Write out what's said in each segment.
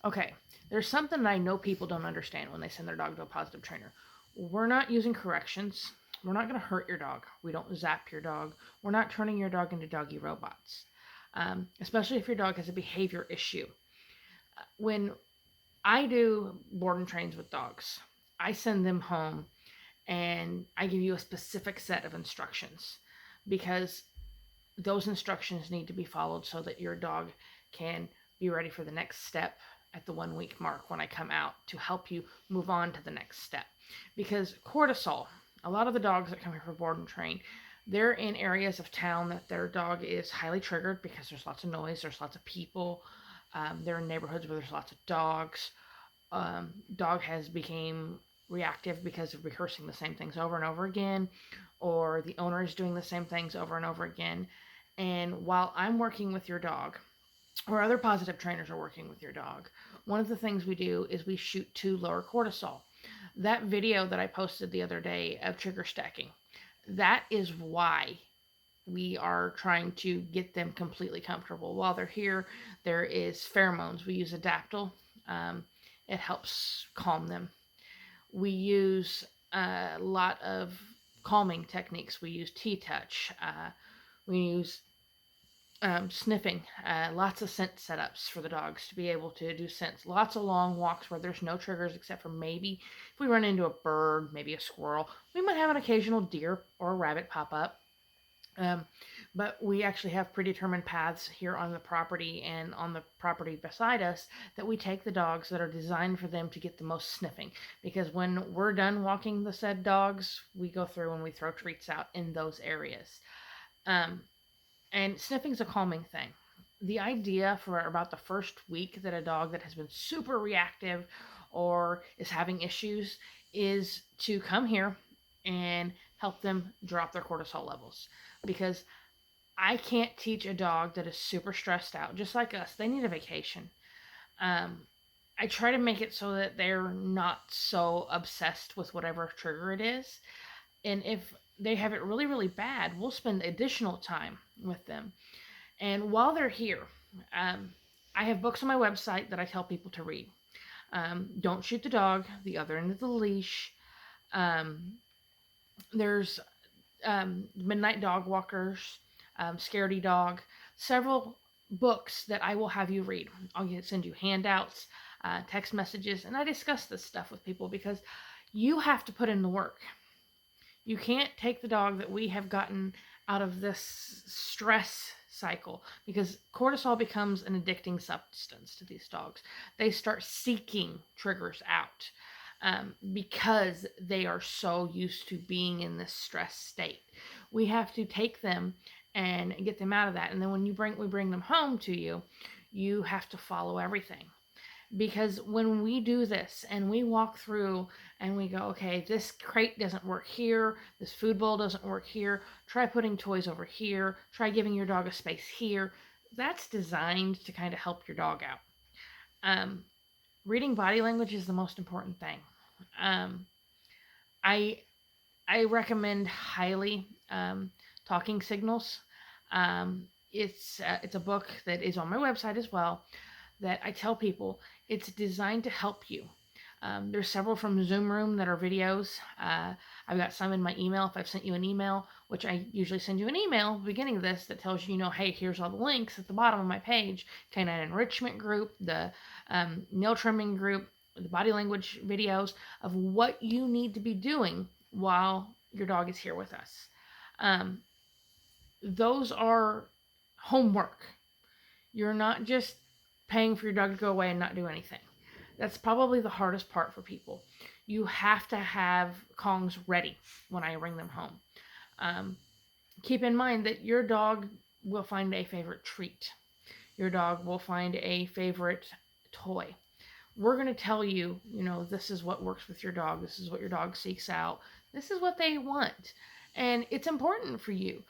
Okay, there's something that I know people don't understand when they send their dog to a positive trainer. We're not using corrections. We're not going to hurt your dog. We don't zap your dog. We're not turning your dog into doggy robots, especially if your dog has a behavior issue. When I do board and trains with dogs, I send them home and I give you a specific set of instructions because those instructions need to be followed so that your dog can be ready for the next step at the 1 week mark when I come out to help you move on to the next step. Because cortisol, a lot of the dogs that come here for board and train, they're in areas of town that their dog is highly triggered because there's lots of noise, there's lots of people. They're in neighborhoods where there's lots of dogs. Dog has become reactive because of rehearsing the same things over and over again, or the owner is doing the same things over and over again. And while I'm working with your dog, or other positive trainers are working with your dog, one of the things we do is we shoot to lower cortisol. That video that I posted the other day of trigger stacking, that is why we are trying to get them completely comfortable. While they're here, there is pheromones. We use Adaptil. Um, it helps calm them. We use a lot of calming techniques. We use T-touch. We use sniffing, lots of scent setups for the dogs to be able to do scents. Lots of long walks where there's no triggers except for maybe if we run into a bird, maybe a squirrel. We might have an occasional deer or a rabbit pop up. Um, but we actually have predetermined paths here on the property and on the property beside us that we take the dogs that are designed for them to get the most sniffing. Because when we're done walking the said dogs, we go through and we throw treats out in those areas. Um, and sniffing is a calming thing. The idea for about the first week that a dog that has been super reactive or is having issues is to come here and help them drop their cortisol levels. Because I can't teach a dog that is super stressed out, just like us. They need a vacation. Um, I try to make it so that they're not so obsessed with whatever trigger it is. And if they have it really, really bad, we'll spend additional time with them. And while they're here, um, I have books on my website that I tell people to read. Don't Shoot the Dog, The Other End of the Leash. Um, there's Midnight Dog Walkers, Scaredy Dog, several books that I will have you read. I'll send you handouts, text messages, and I discuss this stuff with people because you have to put in the work. You can't take the dog that we have gotten out of this stress cycle because cortisol becomes an addicting substance to these dogs. They start seeking triggers out because they are so used to being in this stress state. We have to take them and get them out of that. And then when we bring them home to you, you have to follow everything. Because when we do this and we walk through and we go, okay, this crate doesn't work here, this food bowl doesn't work here, try putting toys over here, try giving your dog a space here, that's designed to kind of help your dog out. Um, Reading body language is the most important thing. Um, I I recommend highly Talking Signals. It's a book that is on my website as well that I tell people it's designed to help you. There's several from Zoom Room that are videos. I've got some in my email if I've sent you an email, which I usually send you an email at the beginning of this that tells you, hey, here's all the links at the bottom of my page. Canine Enrichment Group, the nail trimming group, the body language videos of what you need to be doing while your dog is here with us. Um, those are homework. You're not just paying for your dog to go away and not do anything. That's probably the hardest part for people. You have to have Kongs ready when I bring them home. Um, Keep in mind that your dog will find a favorite treat. Your dog will find a favorite toy. We're going to tell you, this is what works with your dog. This is what your dog seeks out. This is what they want. And it's important for you.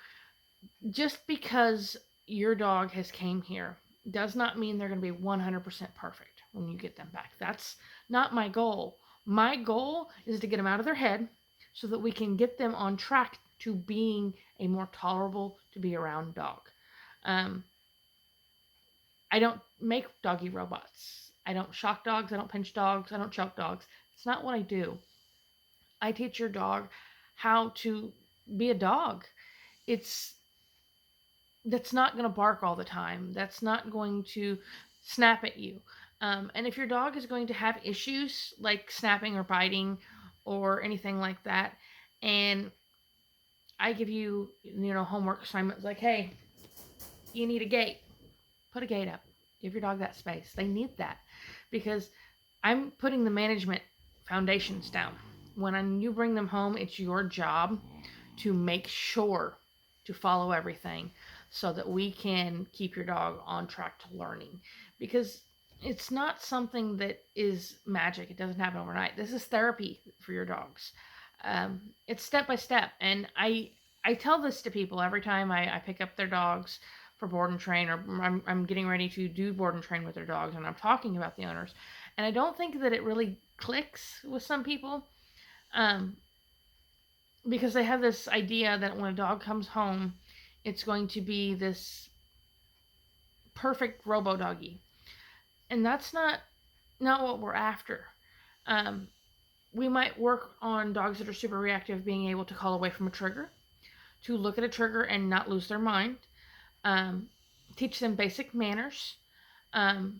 Just because your dog has came here does not mean they're going to be 100% perfect when you get them back. That's not my goal. My goal is to get them out of their head so that we can get them on track to being a more tolerable to be around dog. Um, I don't make doggy robots. I don't shock dogs. I don't pinch dogs. I don't choke dogs. It's not what I do. I teach your dog how to be a dog. It's that's not going to bark all the time. That's not going to snap at you. And if your dog is going to have issues like snapping or biting or anything like that, and I give you, homework assignments like, hey, you need a gate, put a gate up. Give your dog that space. They need that because I'm putting the management foundations down. When you bring them home, it's your job to make sure to follow everything so that we can keep your dog on track to learning because it's not something that is magic. It doesn't happen overnight. This is therapy for your dogs. It's step by step, and I tell this to people every time I pick up their dogs for board and train, or I'm getting ready to do board and train with their dogs, and I'm talking about the owners, and I don't think that it really clicks with some people. Um, because they have this idea that when a dog comes home, it's going to be this perfect robo doggy, and that's not what we're after. Um, we might work on dogs that are super reactive being able to call away from a trigger, to look at a trigger and not lose their mind, um, teach them basic manners, um,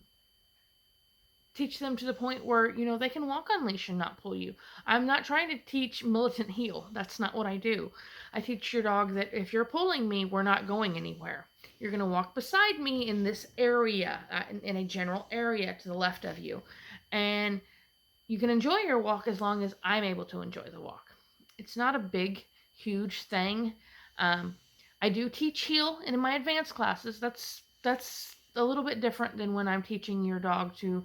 teach them to the point where they can walk on leash and not pull you. I'm not trying to teach militant heel. That's not what I do. I teach your dog that if you're pulling me, we're not going anywhere. You're going to walk beside me in this area, in a general area to the left of you, and you can enjoy your walk as long as I'm able to enjoy the walk. It's not a big huge thing. um, I do teach heel in my advanced classes. That's a little bit different than when I'm teaching your dog to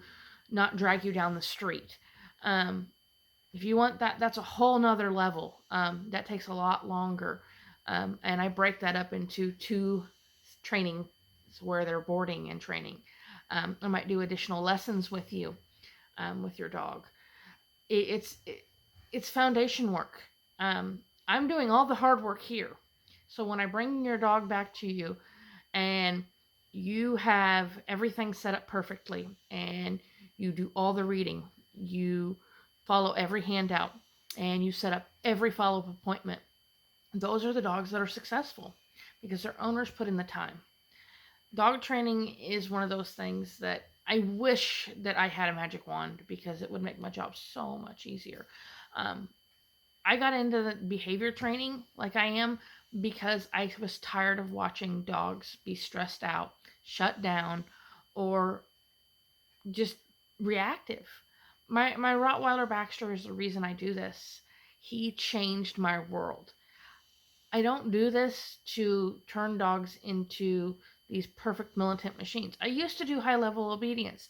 not drag you down the street. Um, if you want that, that's a whole nother level. That takes a lot longer. And I break that up into two trainings where they're boarding and training. I might do additional lessons with you, with your dog. It's foundation work. I'm doing all the hard work here. So when I bring your dog back to you and you have everything set up perfectly and you do all the reading, you follow every handout, and you set up every follow up appointment, those are the dogs that are successful because their owners put in the time. Dog training is one of those things that I wish that I had a magic wand because it would make my job so much easier. Um, I got into the behavior training like I am because I was tired of watching dogs be stressed out, shut down, or just reactive. My Rottweiler Baxter is the reason I do this. He changed my world. I don't do this to turn dogs into these perfect militant machines. I used to do high level obedience.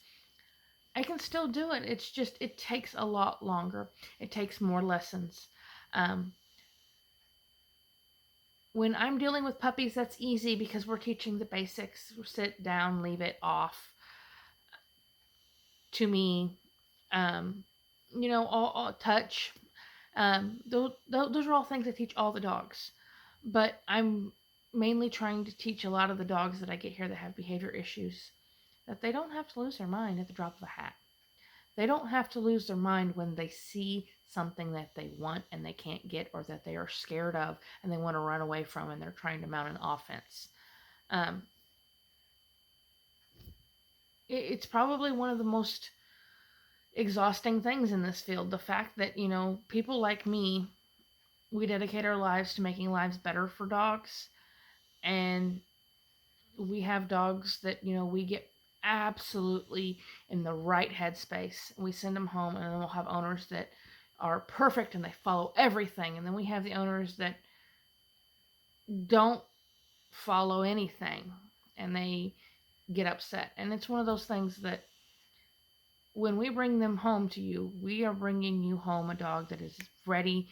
I can still do it. It's just, it takes a lot longer. It takes more lessons. Um, when I'm dealing with puppies, that's easy because we're teaching the basics. Sit down, leave it off to me. Um, all touch. Those are all things I teach all the dogs. But I'm mainly trying to teach a lot of the dogs that I get here that have behavior issues that they don't have to lose their mind at the drop of a hat. They don't have to lose their mind when they see something that they want and they can't get, or that they are scared of and they want to run away from, and they're trying to mount an offense. Um, it's probably one of the most exhausting things in this field. The fact that, people like me, we dedicate our lives to making lives better for dogs. And we have dogs that, we get absolutely in the right headspace. We send them home, and then we'll have owners that are perfect and they follow everything. And then we have the owners that don't follow anything and they get upset. And it's one of those things that when we bring them home to you, we are bringing you home a dog that is ready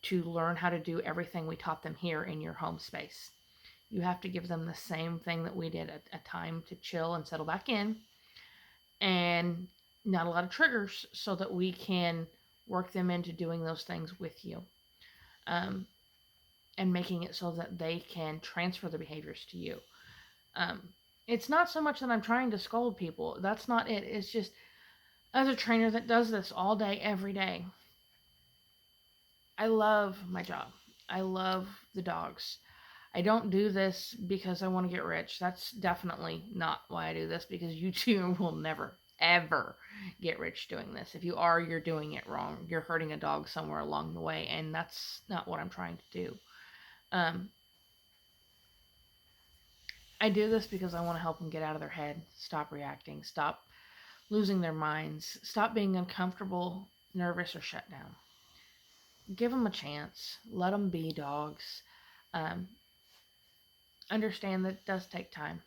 to learn how to do everything we taught them here in your home space. You have to give them the same thing that we did, a time to chill and settle back in, and not a lot of triggers, so that we can work them into doing those things with you, and making it so that they can transfer the behaviors to you. It's not so much that I'm trying to scold people. That's not it. It's just As a trainer that does this all day, every day, I love my job. I love the dogs. I don't do this because I want to get rich. That's definitely not why I do this, because you two will never, ever get rich doing this. If you are, you're doing it wrong. You're hurting a dog somewhere along the way, and that's not what I'm trying to do. Um, I do this because I want to help them get out of their head, stop reacting, stop losing their minds, stop being uncomfortable, nervous, or shut down. Give them a chance. Let them be dogs. Um, Understand that it does take time.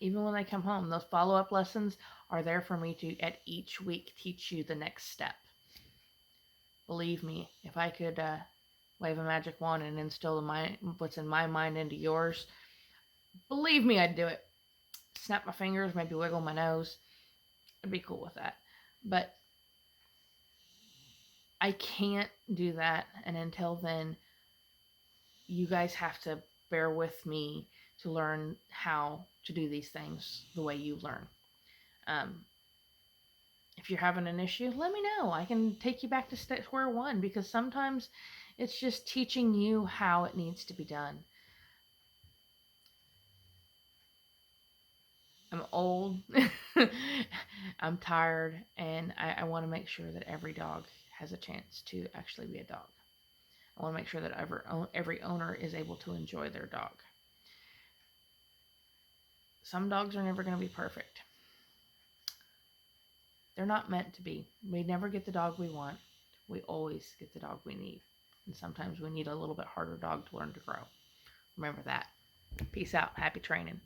Even when they come home, those follow up lessons are there for me to, at each week, teach you the next step. Believe me, if I could wave a magic wand and instill what's in my mind into yours, believe me, I'd do it. Snap my fingers, maybe wiggle my nose. I'd be cool with that. But I can't do that, and until then, you guys have to bear with me to learn how to do these things the way you learn. Um, if you're having an issue, let me know. I can take you back to square one, because sometimes it's just teaching you how it needs to be done. I'm old, I'm tired, and I want to make sure that every dog has a chance to actually be a dog. I want to make sure that every owner is able to enjoy their dog. Some dogs are never going to be perfect. They're not meant to be. We never get the dog we want. We always get the dog we need. And sometimes we need a little bit harder dog to learn to grow. Remember that. Peace out. Happy training.